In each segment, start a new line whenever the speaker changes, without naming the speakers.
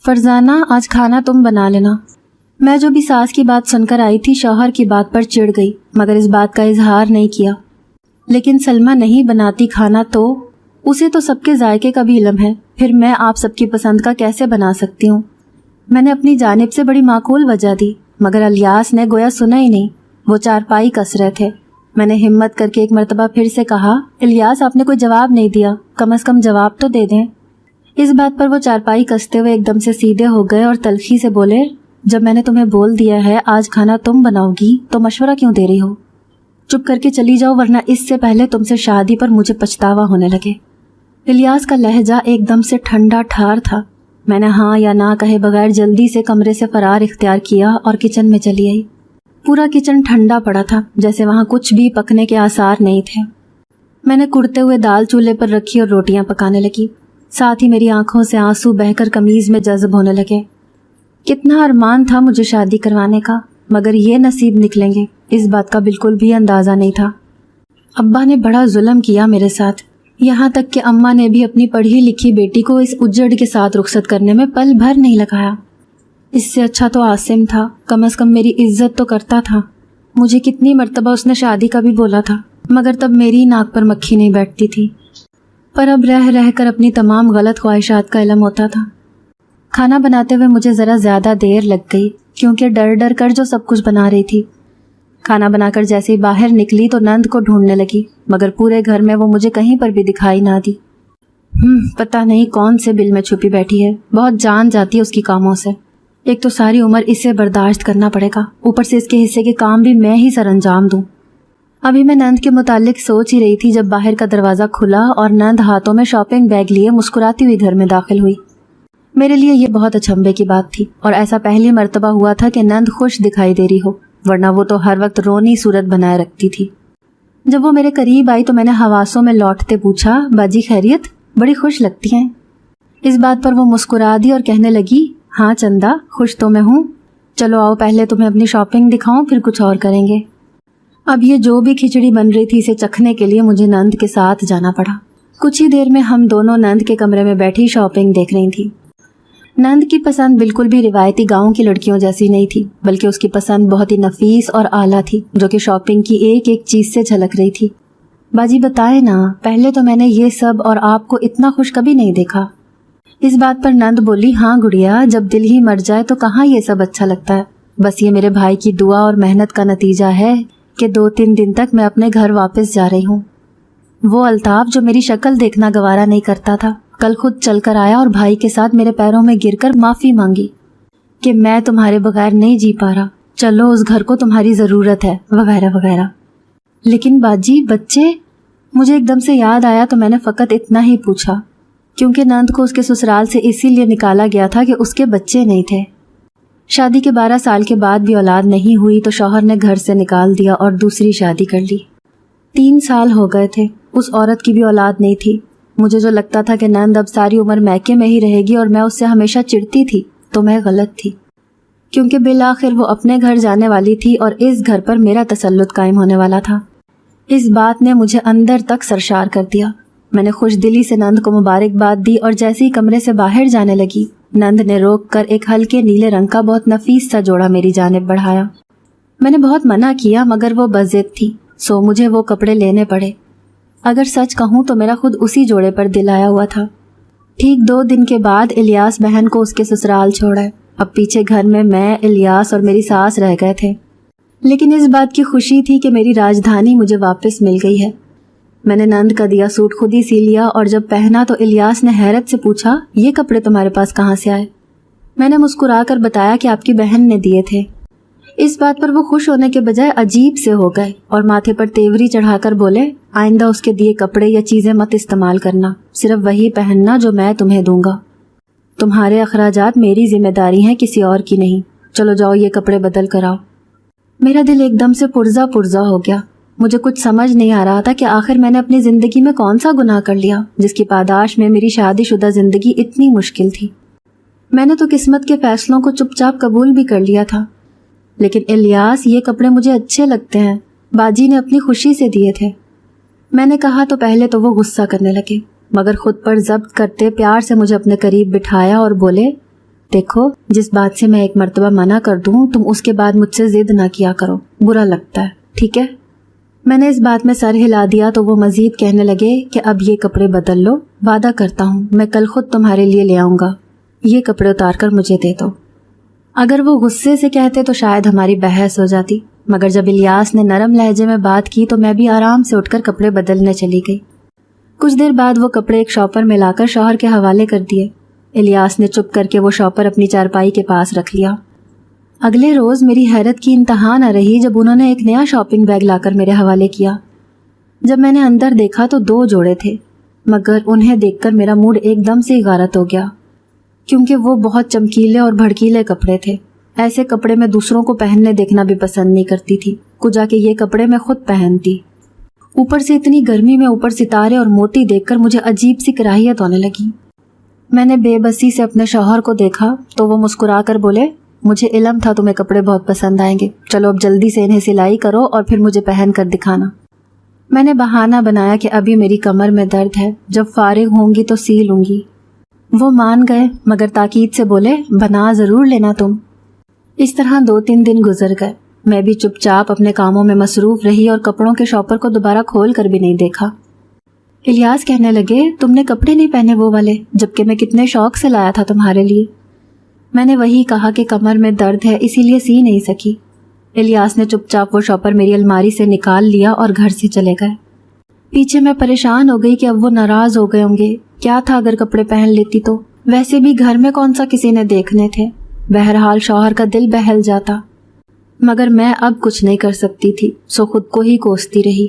فرزانہ آج کھانا تم بنا لینا۔ میں جو بھی ساس کی بات سن کر آئی تھی شوہر کی بات پر چڑ گئی، مگر اس بات کا اظہار نہیں کیا۔ لیکن سلمہ نہیں بناتی کھانا تو اسے تو سب کے ذائقے کا بھی علم ہے، پھر میں آپ سب کی پسند کا کیسے بنا سکتی ہوں؟ میں نے اپنی جانب سے بڑی معقول وجہ دی، مگر الیاس نے گویا سنا ہی نہیں، وہ چارپائی کس رہے تھے۔ میں نے ہمت کر کے ایک مرتبہ پھر سے کہا، الیاس آپ نے کوئی جواب نہیں دیا، کم از کم جواب تو دے دیں۔ اس بات پر وہ چارپائی کستے ہوئے ایک دم سے سیدھے ہو گئے اور تلخی سے بولے، جب میں نے تمہیں بول دیا ہے آج کھانا تم بناؤ گی تو مشورہ کیوں دے رہی ہو؟ چپ کر کے چلی جاؤ ورنہ اس سے پہلے تم سے شادی پر مجھے پچھتاوا ہونے لگے۔ الیاس کا لہجہ ایک دم سے ٹھنڈا ٹھار تھا۔ میں نے ہاں یا نہ کہے بغیر جلدی سے کمرے سے فرار اختیار کیا اور کچن میں چلی آئی۔ پورا کچن ٹھنڈا پڑا تھا، جیسے وہاں کچھ بھی پکنے کے آثار نہیں تھے۔ میں نے کڑتے ہوئے دال چولہے پر رکھی اور روٹیاں پکانے لگی، ساتھ ہی میری آنکھوں سے آنسو بہہ کر قمیض میں جذب ہونے لگے۔ کتنا ارمان تھا مجھے شادی کروانے کا، مگر یہ نصیب نکلیں گے اس بات کا بالکل بھی اندازہ نہیں تھا۔ ابا نے بڑا ظلم کیا میرے ساتھ، یہاں تک کہ اماں نے بھی اپنی پڑھی لکھی بیٹی کو اس اجڑ کے ساتھ رخصت کرنے میں پل بھر نہیں لگایا۔ اس سے اچھا تو عاصم تھا، کم از کم میری عزت تو کرتا تھا۔ مجھے کتنی مرتبہ اس نے شادی کا بھی بولا تھا، مگر تب میری ناک پر مکھی نہیں بیٹھتی تھی۔ پر اب رہ رہ کر اپنی تمام غلط خواہشات کا علم ہوتا تھا۔ کھانا بناتے ہوئے مجھے ذرا زیادہ دیر لگ گئی، کیونکہ ڈر ڈر کر جو سب کچھ بنا رہی تھی۔ کھانا بنا کر جیسے ہی باہر نکلی تو نند کو ڈھونڈنے لگی، مگر پورے گھر میں وہ مجھے کہیں پر بھی دکھائی نہ دی۔ پتہ نہیں کون سے بل میں چھپی بیٹھی ہے، بہت جان جاتی ہے اس کی کاموں سے۔ ایک تو ساری عمر اسے برداشت کرنا پڑے گا، اوپر سے اس کے حصے کے کام بھی میں ہی سر انجام دوں۔ ابھی میں نند کے متعلق سوچ ہی رہی تھی جب باہر کا دروازہ کھلا اور نند ہاتھوں میں شاپنگ بیگ لیے مسکراتی ہوئی گھر میں داخل ہوئی۔ میرے لیے یہ بہت اچنبھے کی بات تھی، اور ایسا پہلی مرتبہ ہوا تھا کہ نند خوش دکھائی دے رہی ہو، ورنہ وہ تو ہر وقت رونی صورت بنائے رکھتی تھی۔ جب وہ میرے قریب آئی تو میں نے حواسوں میں لوٹتے پوچھا، باجی خیریت؟ بڑی خوش لگتی ہیں۔ اس بات پر وہ مسکرا دی اور کہنے لگی، ہاں چندہ خوش تو میں ہوں، چلو آؤ پہلے تمہیں اپنی شاپنگ دکھاؤں پھر کچھ اور کریں گے۔ اب یہ جو بھی کھچڑی بن رہی تھی اسے چکھنے کے لیے مجھے نند کے ساتھ جانا پڑا۔ کچھ ہی دیر میں ہم دونوں نند کے کمرے میں بیٹھی شاپنگ دیکھ رہی تھی۔ نند کی پسند بالکل بھی روایتی گاؤں کی لڑکیوں جیسی نہیں تھی، بلکہ اس کی پسند بہت ہی نفیس اور اعلیٰ تھی، جو کہ شاپنگ کی ایک ایک چیز سے جھلک رہی تھی۔ باجی بتائے نا، پہلے تو میں نے یہ سب اور آپ کو اتنا خوش کبھی نہیں دیکھا۔ اس بات پر نند بولی، ہاں گڑیا، جب دل ہی مر جائے تو کہاں یہ سب اچھا لگتا ہے۔ بس یہ میرے بھائی کی دعا اور محنت کا نتیجہ ہے کہ 2-3 دن تک میں اپنے گھر واپس جا رہی ہوں۔ وہ الطاف جو میری شکل دیکھنا گوارا نہیں کرتا تھا، کل خود چل کر آیا اور بھائی کے ساتھ میرے پیروں میں گر کر معافی مانگی کہ میں تمہارے بغیر نہیں جی پا رہا، چلو اس گھر کو تمہاری ضرورت ہے، وغیرہ وغیرہ۔ لیکن باجی بچے، مجھے ایک دم سے یاد آیا تو میں نے فقط اتنا ہی پوچھا، کیونکہ نند کو اس کے سسرال سے اسی لیے نکالا گیا تھا کہ اس کے بچے نہیں تھے۔ شادی کے 12 سال کے بعد بھی اولاد نہیں ہوئی تو شوہر نے گھر سے نکال دیا اور دوسری شادی کر لی۔ 3 سال ہو گئے تھے، اس عورت کی بھی اولاد نہیں تھی۔ مجھے جو لگتا تھا کہ نند اب ساری عمر میکے میں ہی رہے گی اور میں اس سے ہمیشہ چڑتی تھی، تو میں غلط تھی، کیونکہ بالآخر وہ اپنے گھر جانے والی تھی اور اس گھر پر میرا تسلط قائم ہونے والا تھا۔ اس بات نے مجھے اندر تک سرشار کر دیا۔ میں نے خوش دلی سے نند کو مبارکباد دی اور جیسے ہی کمرے سے باہر جانے لگی، نند نے روک کر ایک ہلکے نیلے رنگ کا بہت نفیس سا جوڑا میری جانب بڑھایا۔ میں نے بہت منع کیا مگر وہ بضد تھی، سو مجھے وہ کپڑے لینے پڑے۔ اگر سچ کہوں تو میرا خود اسی جوڑے پر دل آیا ہوا تھا۔ ٹھیک 2 دن کے بعد الیاس بہن کو اس کے سسرال چھوڑا۔ اب پیچھے گھر میں الیاس اور میری ساس رہ گئے تھے، لیکن اس بات کی خوشی تھی کہ میری راجدھانی مجھے واپس مل گئی ہے۔ میں نے نند کا دیا سوٹ خود ہی سی لیا اور جب پہنا تو الیاس نے حیرت سے پوچھا، یہ کپڑے تمہارے پاس کہاں سے آئے؟ میں نے مسکرا کر بتایا کہ آپ کی بہن نے دیے تھے۔ اس بات پر وہ خوش ہونے کے بجائے عجیب سے ہو گئے اور ماتھے پر تیوری چڑھا کر بولے، آئندہ اس کے دیے کپڑے یا چیزیں مت استعمال کرنا، صرف وہی پہننا جو میں تمہیں دوں گا۔ تمہارے اخراجات میری ذمہ داری ہیں، کسی اور کی نہیں۔ چلو جاؤ یہ کپڑے بدل کر آؤ۔ میرا دل ایک دم سے پرزا ہو گیا۔ مجھے کچھ سمجھ نہیں آ رہا تھا کہ آخر میں نے اپنی زندگی میں کون سا گناہ کر لیا جس کی پاداش میں میری شادی شدہ زندگی اتنی مشکل تھی۔ میں نے تو قسمت کے فیصلوں کو چپ چاپ قبول بھی کر لیا تھا، لیکن الیاس یہ کپڑے مجھے اچھے لگتے ہیں، باجی نے اپنی خوشی سے دیے تھے۔ میں نے کہا تو پہلے تو وہ غصہ کرنے لگے، مگر خود پر ضبط کرتے پیار سے مجھے اپنے قریب بٹھایا اور بولے، دیکھو جس بات سے میں ایک مرتبہ منع کر دوں تم اس کے بعد مجھ سے ضد نہ کیا کرو، برا لگتا ہے، ٹھیک ہے؟ میں نے اس بات میں سر ہلا دیا تو وہ مزید کہنے لگے کہ اب یہ کپڑے بدل لو، وعدہ کرتا ہوں میں کل خود تمہارے لیے لے آؤں گا، یہ کپڑے اتار کر مجھے دے دو۔ اگر وہ غصے سے کہتے تو شاید ہماری بحث ہو جاتی، مگر جب الیاس نے نرم لہجے میں بات کی تو میں بھی آرام سے اٹھ کر کپڑے بدلنے چلی گئی۔ کچھ دیر بعد وہ کپڑے ایک شاپر میں لا کر شوہر کے حوالے کر دیے۔ الیاس نے چپ کر کے وہ شاپر اپنی چارپائی کے پاس رکھ لیا۔ اگلے روز میری حیرت کی انتہا نہ رہی جب انہوں نے ایک نیا شاپنگ بیگ لا کر میرے حوالے کیا۔ جب میں نے اندر دیکھا تو 2 جوڑے تھے، مگر انہیں دیکھ کر میرا موڈ ایک دم سے غارت ہو گیا، کیونکہ وہ بہت چمکیلے اور بھڑکیلے کپڑے تھے۔ ایسے کپڑے میں دوسروں کو پہننے دیکھنا بھی پسند نہیں کرتی تھی، کجا کہ یہ کپڑے میں خود پہنتی۔ اوپر سے اتنی گرمی میں اوپر ستارے اور موتی دیکھ کر مجھے عجیب سی کراہیت ہونے لگی۔ میں نے بے بسی سے اپنے شوہر کو دیکھا تو وہ مسکرا کر بولے، مجھے علم تھا تمہیں کپڑے بہت پسند آئیں گے، چلو اب جلدی سے انہیں سلائی کرو اور پھر مجھے پہن کر دکھانا۔ میں نے بہانہ بنایا کہ ابھی میری کمر میں درد ہے، جب فارغ ہوں گی تو سی لوں گی۔ وہ مان گئے مگر تاکید سے بولے، بنا ضرور لینا تم۔ اس طرح 2-3 دن گزر گئے، میں بھی چپ چاپ اپنے کاموں میں مصروف رہی اور کپڑوں کے شاپر کو دوبارہ کھول کر بھی نہیں دیکھا۔ الیاس کہنے لگے، تم نے کپڑے نہیں پہنے وہ والے، جبکہ میں کتنے شوق سے لایا تھا تمہارے لیے۔ میں نے وہی کہا کہ کمر میں درد ہے اسی لیے سی نہیں سکی۔ الیاس نے چپ چاپ وہ شاپر میری الماری سے نکال لیا اور گھر سے چلے گئے۔ پیچھے میں پریشان ہو گئی کہ اب وہ ناراض ہو گئے ہوں گے، کیا تھا اگر کپڑے پہن لیتی تو، ویسے بھی گھر میں کون سا کسی نے دیکھنے تھے، بہرحال شوہر کا دل بہل جاتا، مگر میں اب کچھ نہیں کر سکتی تھی، سو خود کو ہی کوستی رہی۔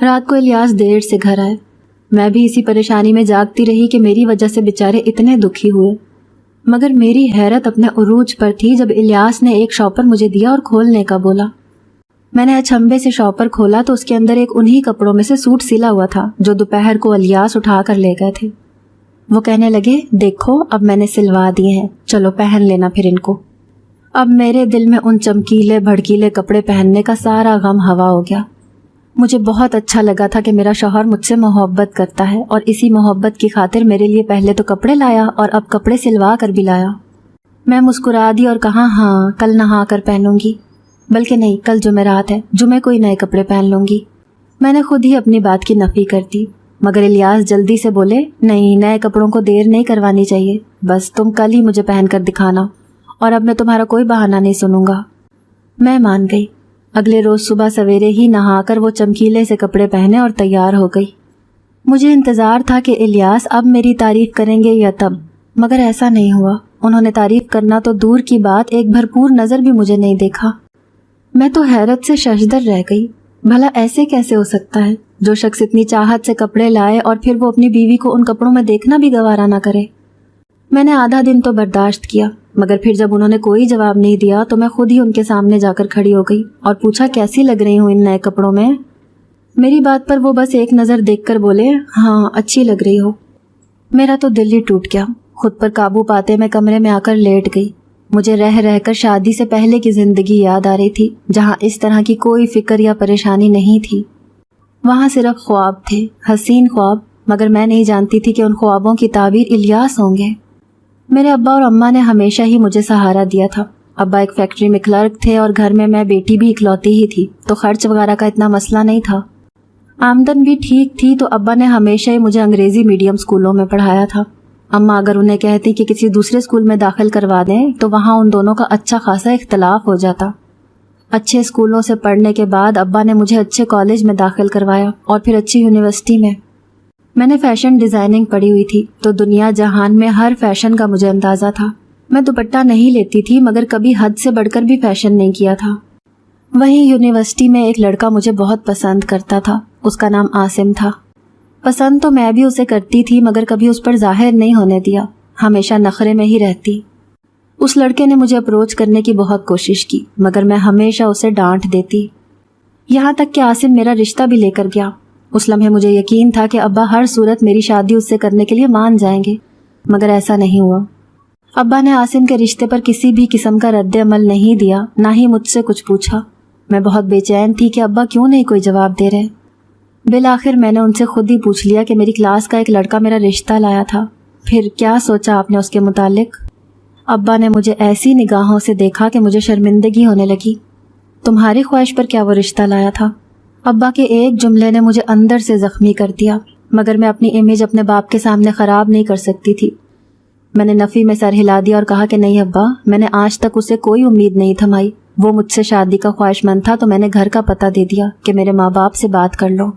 رات کو الیاس دیر سے گھر آئے، میں بھی اسی پریشانی میں جاگتی رہی کہ میری وجہ سے بیچارے اتنے دکھی ہوئے، مگر میری حیرت اپنے عروج پر تھی جب الیاس نے ایک شاپر مجھے دیا اور کھولنے کا بولا۔ میں نے اچھمبے سے شاپر کھولا تو اس کے اندر ایک انہی کپڑوں میں سے سوٹ سلا ہوا تھا جو دوپہر کو الیاس اٹھا کر لے گئے تھے۔ وہ کہنے لگے، دیکھو اب میں نے سلوا دیے ہیں، چلو پہن لینا پھر ان کو۔ اب میرے دل میں ان چمکیلے بھڑکیلے کپڑے پہننے کا سارا غم ہوا ہو گیا۔ مجھے بہت اچھا لگا تھا کہ میرا شوہر مجھ سے محبت کرتا ہے اور اسی محبت کی خاطر میرے لیے پہلے تو کپڑے لایا اور اب کپڑے سلوا کر بھی لایا۔ میں مسکرا دی اور کہا، ہاں کل نہا کر پہنوں گی، بلکہ نہیں، کل جمعرات ہے، جمعے کوئی نئے کپڑے پہن لوں گی۔ میں نے خود ہی اپنی بات کی نفی کر دی، مگر الیاس جلدی سے بولے، نہیں، نئے کپڑوں کو دیر نہیں کروانی چاہیے، بس تم کل ہی مجھے پہن کر دکھانا، اور اب میں تمہارا کوئی بہانہ نہیں سنوں گا۔ میں مان گئی۔ اگلے روز صبح سویرے ہی نہا کر وہ چمکیلے سے کپڑے پہنے اور تیار ہو گئی۔ مجھے انتظار تھا کہ الیاس اب میری تعریف کریں گے یا تب، مگر ایسا نہیں ہوا۔ انہوں نے تعریف کرنا تو دور کی بات، ایک بھرپور نظر بھی مجھے نہیں دیکھا۔ میں تو حیرت سے ششدر رہ گئی، بھلا ایسے کیسے ہو سکتا ہے جو شخص اتنی چاہت سے کپڑے لائے اور پھر وہ اپنی بیوی کو ان کپڑوں میں دیکھنا بھی گوارا نہ کرے۔ میں نے آدھا دن تو برداشت کیا، مگر پھر جب انہوں نے کوئی جواب نہیں دیا تو میں خود ہی ان کے سامنے جا کر کھڑی ہو گئی اور پوچھا، کیسی لگ رہی ہوں ان نئے کپڑوں میں؟ میری بات پر وہ بس ایک نظر دیکھ کر بولے، ہاں اچھی لگ رہی ہو۔ میرا تو دل ہی ٹوٹ گیا، خود پر قابو پاتے میں کمرے میں آ کر لیٹ گئی۔ مجھے رہ رہ کر شادی سے پہلے کی زندگی یاد آ رہی تھی، جہاں اس طرح کی کوئی فکر یا پریشانی نہیں تھی۔ وہاں صرف خواب تھے، حسین خواب، مگر میں نہیں جانتی تھی کہ ان خوابوں کی تعبیر الیاس ہوں گے۔ میرے ابا اور اماں نے ہمیشہ ہی مجھے سہارا دیا تھا۔ ابا ایک فیکٹری میں کلرک تھے اور گھر میں بیٹی بھی اکلوتی ہی تھی، تو خرچ وغیرہ کا اتنا مسئلہ نہیں تھا۔ آمدن بھی ٹھیک تھی، تو ابا نے ہمیشہ ہی مجھے انگریزی میڈیم اسکولوں میں پڑھایا تھا۔ اماں اگر انہیں کہتی کہ کسی دوسرے اسکول میں داخل کروا دیں تو وہاں ان دونوں کا اچھا خاصا اختلاف ہو جاتا۔ اچھے اسکولوں سے پڑھنے کے بعد ابا نے مجھے اچھے کالج میں داخل کروایا اور پھر اچھی یونیورسٹی میں۔ میں نے فیشن ڈیزائننگ پڑھی ہوئی تھی، تو دنیا جہان میں ہر فیشن کا مجھے اندازہ تھا۔ میں دوپٹہ نہیں لیتی تھی، مگر کبھی حد سے بڑھ کر بھی فیشن نہیں کیا تھا۔ وہیں یونیورسٹی میں ایک لڑکا مجھے بہت پسند کرتا تھا، اس کا نام عاصم تھا۔ پسند تو میں بھی اسے کرتی تھی، مگر کبھی اس پر ظاہر نہیں ہونے دیا، ہمیشہ نخرے میں ہی رہتی۔ اس لڑکے نے مجھے اپروچ کرنے کی بہت کوشش کی، مگر میں ہمیشہ اسے ڈانٹ دیتی، یہاں تک کہ عاصم میرا رشتہ بھی لے کر گیا۔ اس لمحے مجھے یقین تھا کہ ابا ہر صورت میری شادی اس سے کرنے کے لیے مان جائیں گے، مگر ایسا نہیں ہوا۔ ابا نے عاصم کے رشتے پر کسی بھی قسم کا رد عمل نہیں دیا، نہ ہی مجھ سے کچھ پوچھا۔ میں بہت بے چین تھی کہ ابا کیوں نہیں کوئی جواب دے رہے۔ بالآخر میں نے ان سے خود ہی پوچھ لیا کہ میری کلاس کا ایک لڑکا میرا رشتہ لایا تھا، پھر کیا سوچا آپ نے اس کے متعلق؟ ابا نے مجھے ایسی نگاہوں سے دیکھا کہ مجھے شرمندگی ہونے لگی۔ تمہاری خواہش پر کیا وہ رشتہ لایا تھا؟ ابا کے ایک جملے نے مجھے اندر سے زخمی کر دیا، مگر میں اپنی امیج اپنے باپ کے سامنے خراب نہیں کر سکتی تھی۔ میں نے نفی میں سر ہلا دیا اور کہا کہ نہیں ابا، میں نے آج تک اسے کوئی امید نہیں تھمائی۔ وہ مجھ سے شادی کا خواہش مند تھا تو میں نے گھر کا پتہ دے دیا کہ میرے ماں باپ سے بات کر لو۔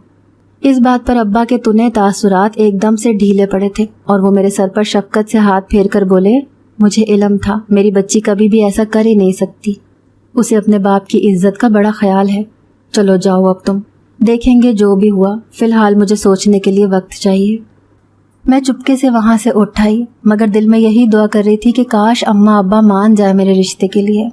اس بات پر ابا کے تنے تاثرات ایک دم سے ڈھیلے پڑے تھے اور وہ میرے سر پر شفقت سے ہاتھ پھیر کر بولے، مجھے علم تھا میری بچی کبھی بھی ایسا کر ہی نہیں سکتی، اسے اپنے باپ کی عزت کا بڑا خیال ہے۔ چلو جاؤ اب تم، دیکھیں گے جو بھی ہوا، فی الحال مجھے سوچنے کے لیے وقت چاہیے۔ میں چپکے سے وہاں سے اٹھ آئی، مگر دل میں یہی دعا کر رہی تھی کہ کاش اماں ابا مان جائے میرے رشتے کے لیے۔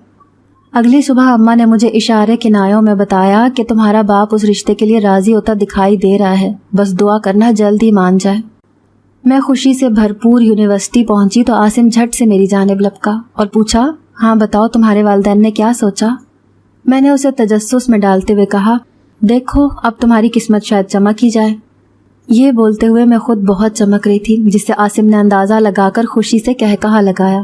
اگلی صبح اماں نے مجھے اشارے کنایوں میں بتایا کہ تمہارا باپ اس رشتے کے لیے راضی ہوتا دکھائی دے رہا ہے، بس دعا کرنا جلد ہی مان جائے۔ میں خوشی سے بھرپور یونیورسٹی پہنچی تو عاصم جھٹ سے میری جانب لپکا اور پوچھا، ہاں بتاؤ تمہارے والدین نے کیا سوچا؟ میں نے اسے تجسس میں ڈالتے ہوئے کہا، دیکھو اب تمہاری قسمت شاید چمک ہی جائے۔ یہ بولتے ہوئے میں خود بہت چمک رہی تھی، جس سے عاصم نے اندازہ لگا کر خوشی سے کہا لگایا۔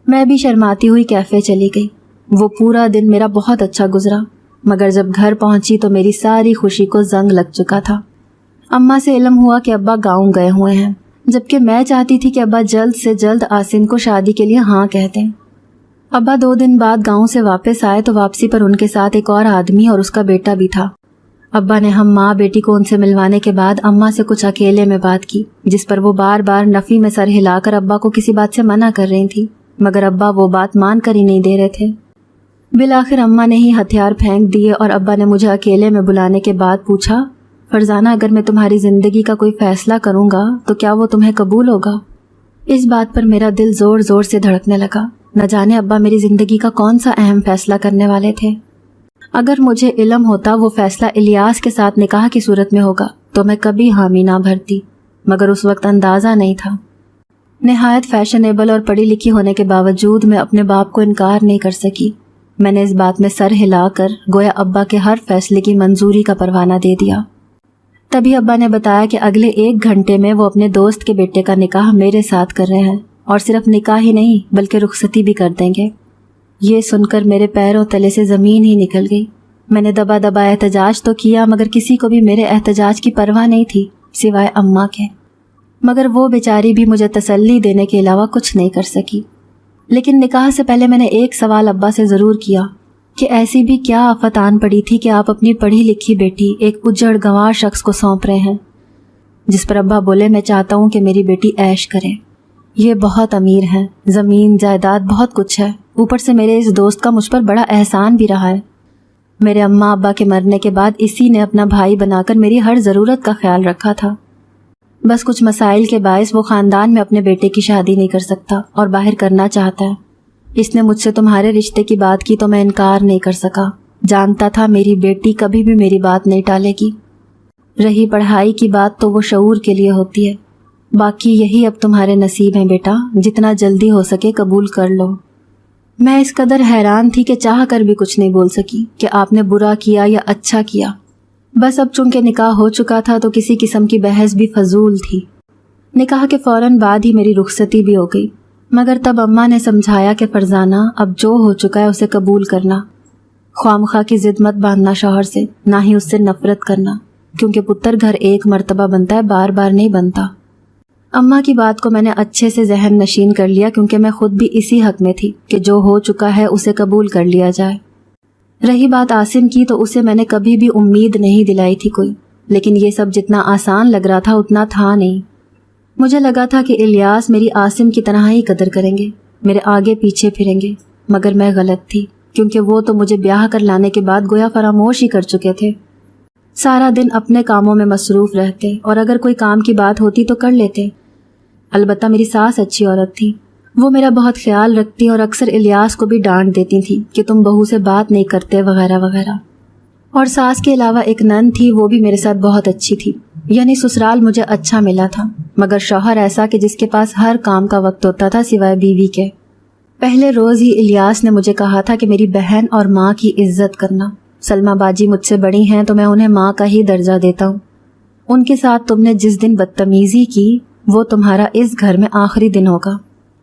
میں بھی شرماتی ہوئی کیفے چلی گئی۔ وہ پورا دن میرا بہت اچھا گزرا، مگر جب گھر پہنچی تو میری ساری خوشی کو زنگ لگ چکا تھا۔ اماں سے علم ہوا کہ ابا گاؤں گئے ہوئے ہیں، جبکہ میں چاہتی تھی کہ ابا جلد سے جلد عاصم کو شادی کے لیے ہاں کہہ دیں۔ ابا 2 دن بعد گاؤں سے واپس آئے تو واپسی پر ان کے ساتھ ایک اور آدمی اور اس کا بیٹا بھی تھا۔ ابا نے ہم ماں بیٹی کو ان سے ملوانے کے بعد اماں سے کچھ اکیلے میں بات کی، جس پر وہ بار بار نفی میں سر ہلا کر ابا کو کسی بات سے منع کر رہی تھی، مگر ابا وہ بات مان کر ہی نہیں دے رہے تھے۔ بالآخر اماں نے ہی ہتھیار پھینک دیے اور ابا نے مجھے اکیلے میں بلانے کے بعد پوچھا، فرزانہ اگر میں تمہاری زندگی کا کوئی فیصلہ کروں گا تو کیا وہ تمہیں قبول ہوگا؟ اس بات پر میرا دل زور زور سے دھڑکنے لگا۔ نہ جانے ابا میری زندگی کا کون سا اہم فیصلہ کرنے والے تھے۔ اگر مجھے علم ہوتا وہ فیصلہ الیاس کے ساتھ نکاح کی صورت میں ہوگا تو میں کبھی حامی نہ بھرتی، مگر اس وقت اندازہ نہیں تھا۔ نہایت فیشنیبل اور پڑھی لکھی ہونے کے باوجود میں اپنے باپ کو انکار نہیں کر سکی۔ میں نے اس بات میں سر ہلا کر گویا ابا کے ہر فیصلے کی منظوری کا پروانہ دے دیا۔ تبھی ابا نے بتایا کہ اگلے 1 گھنٹے میں وہ اپنے دوست کے بیٹے کا نکاح میرے ساتھ کر رہے ہیں، اور صرف نکاح ہی نہیں بلکہ رخصتی بھی کر دیں گے۔ یہ سن کر میرے پیروں تلے سے زمین ہی نکل گئی۔ میں نے دبا دبا احتجاج تو کیا، مگر کسی کو بھی میرے احتجاج کی پرواہ نہیں تھی سوائے اماں کے، مگر وہ بیچاری بھی مجھے تسلی دینے کے علاوہ کچھ نہیں کر سکی۔ لیکن نکاح سے پہلے میں نے ایک سوال ابا سے ضرور کیا کہ ایسی بھی کیا آفت آن پڑی تھی کہ آپ اپنی پڑھی لکھی بیٹی ایک اجڑ گنوار شخص کو سونپ رہے ہیں؟ جس پر ابا بولے، میں چاہتا ہوں کہ میری بیٹی عیش کرے، یہ بہت امیر ہیں، زمین جائیداد بہت کچھ ہے، اوپر سے میرے اس دوست کا مجھ پر بڑا احسان بھی رہا ہے۔ میرے اماں ابا کے مرنے کے بعد اسی نے اپنا بھائی بنا کر میری ہر ضرورت کا خیال رکھا تھا۔ بس کچھ مسائل کے باعث وہ خاندان میں اپنے بیٹے کی شادی نہیں کر سکتا اور باہر کرنا چاہتا ہے۔ اس نے مجھ سے تمہارے رشتے کی بات کی تو میں انکار نہیں کر سکا، جانتا تھا میری بیٹی کبھی بھی میری بات نہیں ٹالے گی۔ رہی پڑھائی کی بات تو وہ شعور کے لیے ہوتی ہے، باقی یہی اب تمہارے نصیب ہیں بیٹا، جتنا جلدی ہو سکے قبول کر لو۔ میں اس قدر حیران تھی کہ چاہ کر بھی کچھ نہیں بول سکی کہ آپ نے برا کیا یا اچھا کیا۔ بس اب چونکہ نکاح ہو چکا تھا تو کسی قسم کی بحث بھی فضول تھی۔ نکاح کے فوراً بعد ہی میری رخصتی بھی ہو گئی، مگر تب اماں نے سمجھایا کہ فرزانہ اب جو ہو چکا ہے اسے قبول کرنا، خواہ کی ضد مت باندھنا شوہر سے، نہ ہی اس سے نفرت کرنا، کیونکہ پتر گھر ایک مرتبہ بنتا ہے، بار بار نہیں بنتا۔ اماں کی بات کو میں نے اچھے سے ذہن نشین کر لیا، کیونکہ میں خود بھی اسی حق میں تھی کہ جو ہو چکا ہے اسے قبول کر لیا جائے۔ رہی بات عاصم کی تو اسے میں نے کبھی بھی امید نہیں دلائی تھی کوئی، لیکن یہ سب جتنا آسان لگ رہا تھا اتنا تھا نہیں۔ مجھے لگا تھا کہ الیاس میری عاصم کی طرح ہی قدر کریں گے، میرے آگے پیچھے پھریں گے، مگر میں غلط تھی، کیونکہ وہ تو مجھے بیاہ کر لانے کے بعد گویا فراموش ہی کر چکے تھے۔ سارا دن اپنے کاموں میں مصروف رہتے اور اگر کوئی کام کی بات ہوتی تو کر لیتے۔ البتہ میری ساس اچھی عورت تھی، وہ میرا بہت خیال رکھتی اور اکثر الیاس کو بھی ڈانٹ دیتی تھی کہ تم بہو سے بات نہیں کرتے وغیرہ وغیرہ۔ اور ساس کے علاوہ ایک نند تھی، وہ بھی میرے ساتھ بہت اچھی تھی، یعنی سسرال مجھے اچھا ملا تھا، مگر شوہر ایسا کہ جس کے پاس ہر کام کا وقت ہوتا تھا سوائے بیوی کے۔ پہلے روز ہی الیاس نے مجھے کہا تھا کہ میری بہن اور ماں کی عزت کرنا، سلمہ باجی مجھ سے بڑی ہیں تو میں انہیں ماں کا ہی درجہ دیتا ہوں۔ ان کے ساتھ تم نے جس دن بدتمیزی کی وہ تمہارا اس گھر میں آخری دن ہوگا۔